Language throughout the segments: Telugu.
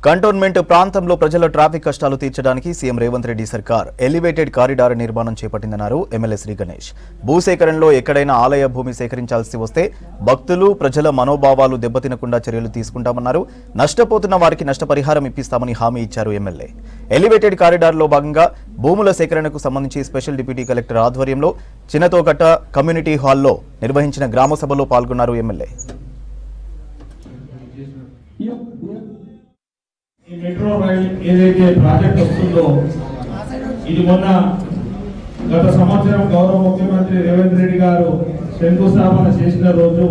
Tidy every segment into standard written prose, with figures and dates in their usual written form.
కంటోన్మెంట్ ప్రాంతంలో ప్రజల ట్రాఫిక్ కష్టాలు తీర్చడానికి సీఎం రేవంత్ రెడ్డి సర్కార్ ఎలివేటెడ్ కారిడార్ నిర్మాణం చేపట్టిందన్నారు ఎమ్మెల్యే శ్రీ గణేష్. భూసేకరణలో ఎక్కడైనా ఆలయ భూమి సేకరించాల్సి వస్తే భక్తులు ప్రజల మనోభావాలు దెబ్బతినకుండా చర్యలు తీసుకుంటామన్నారు. నష్టపోతున్న వారికి నష్టపరిహారం ఇప్పిస్తామని హామీ ఇచ్చారు ఎమ్మెల్యే. ఎలివేటెడ్ కారిడార్లో భాగంగా భూముల సేకరణకు సంబంధించి స్పెషల్ డిప్యూటీ కలెక్టర్ ఆధ్వర్యంలో చిన్నతోకట్ట కమ్యూనిటీ హాల్లో నిర్వహించిన గ్రామ సభలో పాల్గొన్నారు ఎమ్మెల్యే. ఈ మెట్రో రైల్ ఏదైతే ప్రాజెక్ట్ వస్తుందో ఇది మొన్న గత సంవత్సరం గౌరవ ముఖ్యమంత్రి రేవంత్ రెడ్డి గారు శంకుస్థాపన చేసిన రోజు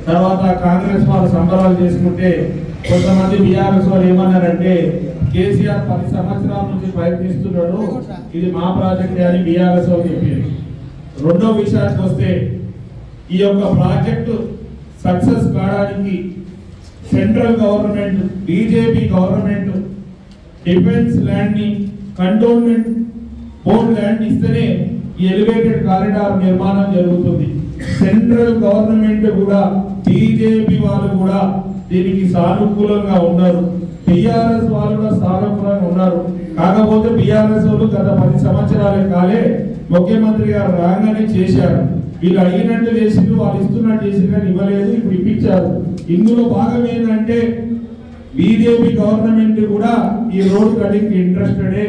తర్వాత కాంగ్రెస్ వాళ్ళు సంబరాలు చేసుకుంటే కొంతమంది బీఆర్ఎస్ వాళ్ళు ఏమన్నారంటే కేసీఆర్ 10 సంవత్సరాల నుంచి ప్రయత్నిస్తున్నాడు, ఇది మా ప్రాజెక్టే అని బీఆర్ఎస్ వాళ్ళు చెప్పారు. రెండో విషయానికి వస్తే ఈ యొక్క ప్రాజెక్టు సక్సెస్ కావడానికి central government BJP government defence land ని కంటోన్మెంట్ బోర్డ్ ల్యాండ్ ఇస్తేనే ఈ ఎలివేటెడ్ కారిడార్ నిర్మాణం జరుగుతుంది. సెంట్రల్ గవర్నమెంట్ కూడా బీజేపీ వాళ్ళు కూడా దీనికి సానుకూలంగా ఉన్నారు, బీఆర్ఎస్ వాళ్ళు కూడా సానుకూలంగా ఉన్నారు. కాకపోతే బీఆర్ఎస్ వాళ్ళు గత 10 సంవత్సరాలే కాలే ముఖ్యమంత్రి గారు రాగానే చేశారు. వీళ్ళు అడిగినట్టు చేసిండ్రు, వాళ్ళు ఇస్తున్నట్టు చేసిండ్రు కానీ ఇవ్వలేదు, ఇప్పుడు ఇప్పించారు. ఇందులో భాగం ఏంటంటే బీజేపీ గవర్నమెంట్ కూడా ఈ రోడ్ కటింగ్ ఇంట్రెస్టెడే.